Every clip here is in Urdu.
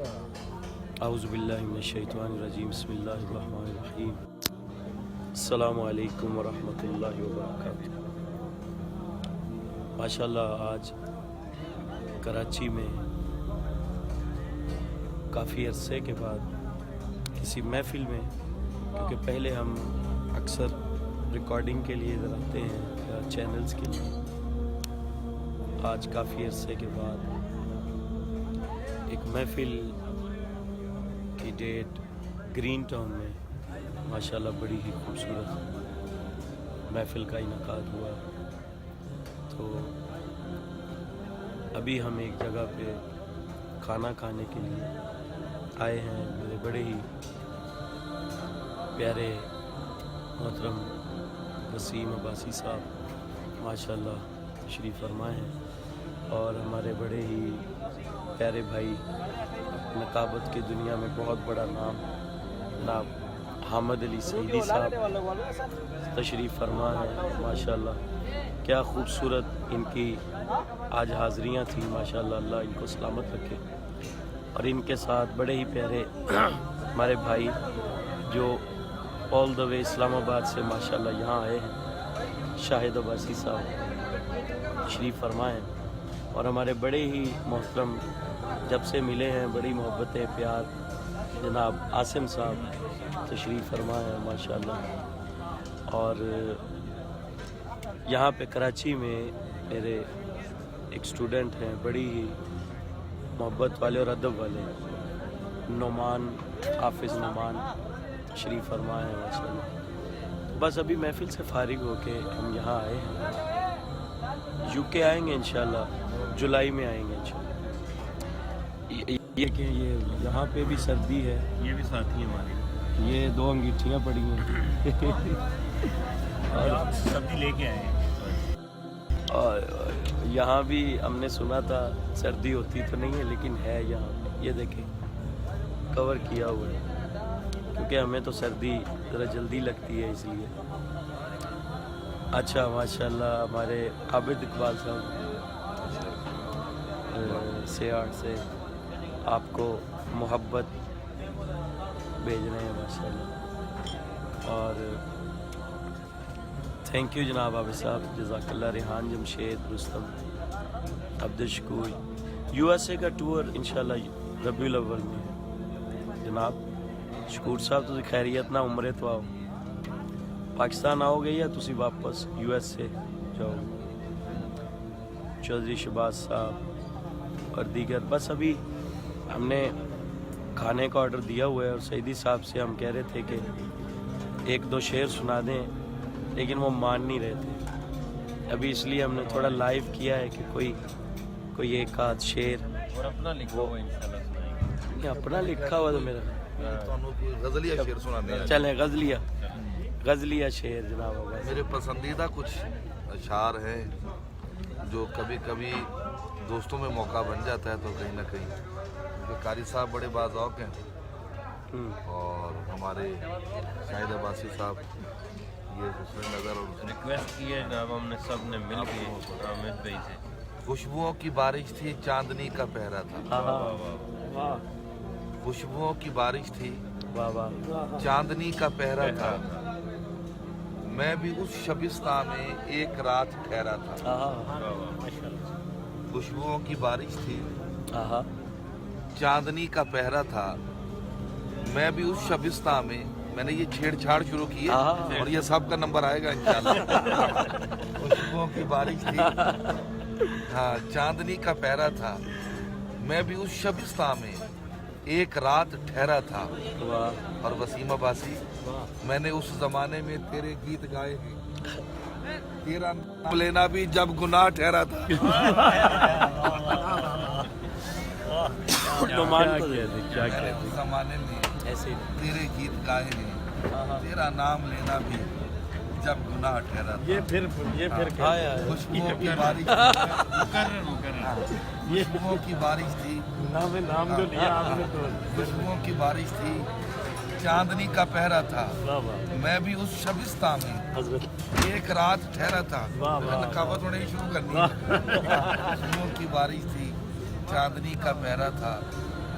اعوذ باللہ من الشیطان الرجیم بسم اللہ الرحمن الرحیم السلام علیکم ورحمۃ اللہ وبرکاتہ۔ ماشاءاللہ آج کراچی میں کافی عرصے کے بعد کسی محفل میں، کیونکہ پہلے ہم اکثر ریکارڈنگ کے لیے ادھر آتے ہیں یا چینلز کے لیے، آج کافی عرصے کے بعد ایک محفل کی ڈیٹ گرین ٹاؤن میں ماشاءاللہ بڑی ہی خوبصورت محفل کا انعقاد ہوا۔ تو ابھی ہم ایک جگہ پہ کھانا کھانے کے لیے آئے ہیں۔ میرے بڑے ہی پیارے محترم وسیم عباسی صاحب ماشاءاللہ تشریف فرما ہیں، اور ہمارے بڑے ہی پیارے بھائی نقابت کی دنیا میں بہت بڑا نام جناب حامد علی سعیدی صاحب تشریف فرما ہیں۔ ماشاءاللہ کیا خوبصورت ان کی آج حاضریاں تھیں، ماشاءاللہ اللہ ان کو سلامت رکھے۔ اور ان کے ساتھ بڑے ہی پیارے ہمارے بھائی جو آل دا وے اسلام آباد سے ماشاءاللہ یہاں آئے ہیں، شاہد عباسی صاحب تشریف فرما ہیں، اور ہمارے بڑے ہی محترم جب سے ملے ہیں بڑی محبت پیار جناب عاصم صاحب تشریف فرما ہیں ماشاءاللہ۔ اور یہاں پہ کراچی میں میرے ایک اسٹوڈنٹ ہیں بڑی ہی محبت والے اور ادب والے، نعمان حافظ نعمان تشریف فرما ہیں ماشاءاللہ۔ بس ابھی محفل سے فارغ ہو کے ہم یہاں آئے ہیں، یو کے آئیں گے انشاءاللہ، جولائی میں آئیں گے انشاءاللہ۔ یہ کہ یہ یہاں پہ بھی سردی ہے، یہ بھی ساتھی ہیں ہمارے، یہ دو انگیٹھیاں پڑی ہیں اور سبزی لے کے آئے ہیں۔ اور یہاں بھی ہم نے سنا تھا سردی ہوتی تو نہیں ہے، لیکن ہے یہاں پہ، یہ دیکھیں کور کیا ہوا ہے، کیونکہ ہمیں تو سردی ذرا جلدی لگتی ہے اس لیے۔ اچھا ماشاءاللہ ہمارے عابد اقبال صاحب سیاڑ سے آپ کو محبت بھیج رہے ہیں ماشاءاللہ، اور تھینک یو جناب عابد صاحب، جزاک اللہ۔ Rehan Jamshed Rustam Abdulshakoor, U S A کا ٹور انشاءاللہ ربیع الاول میں ہے جناب۔ شکور صاحب تسی خیریت نہ عمرے تو آؤ، پاکستان آؤ گے یا تسی واپس یو ایس اے جاؤ گے؟ چودھری شہباز صاحب اور دیگر، بس ابھی ہم نے کھانے کا آرڈر دیا ہوا ہے، اور سعیدی صاحب سے ہم کہہ رہے تھے کہ ایک دو شعر سنا دیں، لیکن وہ مان نہیں رہے تھے۔ ابھی اس لیے ہم نے تھوڑا لائیو کیا ہے کہ کوئی ایک آدھ شعر، اور اپنا لکھا ہوا انشاءاللہ سنائیں گے۔ اپنا لکھا ہوا تو میرا غزلیہ شعر سنانے ہیں۔ چلیں غزلیہ شعر جناب عباس۔ میرے پسندیدہ کچھ اشعار ہیں جو کبھی کبھی دوستوں میں موقع بن جاتا ہے تو کہیں نہ کہیں، کیونکہ قاری صاحب بڑے باذوق ہیں، اور ہمارے شاہد عباسی صاحب یہ حسن نظر اور ریکویسٹ کی ہے جناب ہم نے سب نے مل کے حامد بھائی سے۔ خوشبوؤں کی بارش تھی چاندنی کا پہرا تھا، خوشبوؤں کی بارش تھی چاندنی کا پہرا تھا، میں بھی اس شبستہ میں ایک رات ٹھہرا تھا۔ خوشبوؤں کی بارش تھی چاندنی کا پہرا تھا، میں بھی اس شبستہ میں نے یہ چھیڑ چھاڑ شروع کی ہے، اور یہ سب کا نمبر آئے گا انشاءاللہ۔ خوشبوؤں کی بارش تھی، ہاں چاندنی کا پہرا تھا، میں بھی اس شبستہ میں ایک رات ٹھہرا تھا۔ اور وسیم عباسی، میں نے اس زمانے میں تیرے گیت گائے ہیں، تیرا نام لینا بھی جب گناہ ٹھہرا تھا۔ زمانے میں تیرے گیت گائے ہیں، تیرا نام لینا بھی جب گناہ ٹھہرا تھا۔ یہ پھر خوشبوؤں کی بارش خوشبوؤں کی بارش تھی، نام جو لیا آپ نے تو خوشبوؤں کی بارش تھی چاندنی کا پہرا تھا، میں بھی اس شبستہ میں ایک رات ٹھہرا تھا۔ نقابت ہونے شروع کرنی ہے۔ خوشبوؤں کی بارش تھی چاندنی کا پہرا تھا،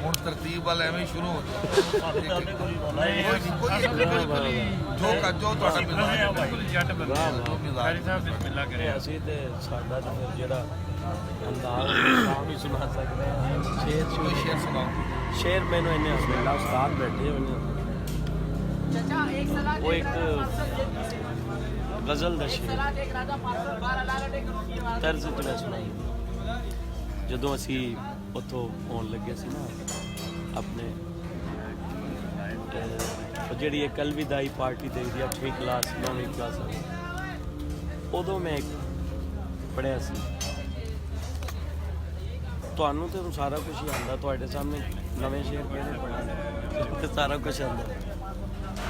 ਹੁਣ ਤਰਤੀਬ ਵਾਲ ਐਵੇਂ ਸ਼ੁਰੂ ਹੋ ਜਾਓ। ਜੋ ਤੁਹਾਡਾ ਮਿਜ਼ਾਜ ਬਿਲਕੁਲ ਜੱਟ ਬੰਦੇ ਕਾਰੀ ਸਾਹਿਬ ਬਿਸਮਿਲ੍ਲਾ ਕਰੇ। ਅਸੀਂ ਤੇ ਸਾਡਾ ਤਾਂ ਫਿਰ ਜਿਹੜਾ ਅੰਦਾਜ਼ ਨਾਮ ਹੀ ਸੁਣਾ ਸਕਦੇ ਹਾਂ। ਕੋਈ ਸ਼ੇਰ ਸੁਣਾਓ। ਸ਼ੇਰ ਮੈਨੂੰ ਇੰਨੇ ਹਸਬੈਂਡਾ ਉਸਤਾਦ ਬੈਠੇ ਹੋਏ ਨੇ, ਉਹ ਇੱਕ ਗਜ਼ਲ ਦਾ ਸ਼ੇਰ ਤਰਜ਼ ਤੇ ਮੈਂ ਸੁਣਾਈ। ਜਦੋਂ ਅਸੀਂ ਉੱਥੋਂ ਆਉਣ ਲੱਗੇ ਸੀ ਨਾ ਆਪਣੇ ਉਹ ਜਿਹੜੀ ਇੱਕ ਅਲਵਿਦਾਈ ਪਾਰਟੀ ਦੇਖਦੀ 8ਵੀਂ ਕਲਾਸ 9ਵੀਂ ਕਲਾਸ, ਉਦੋਂ ਮੈਂ ਪੜ੍ਹਿਆ ਸੀ। ਤੁਹਾਨੂੰ ਤੇ ਸਾਰਾ ਕੁਝ ਹੀ ਆਉਂਦਾ, ਤੁਹਾਡੇ ਸਾਹਮਣੇ ਨਵੇਂ ਸ਼ੇਰ ਕਿਹੜੇ ਪੜ੍ਹਨਾ ਤੇ ਸਾਰਾ ਕੁਝ ਆਉਂਦਾ,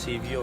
CVO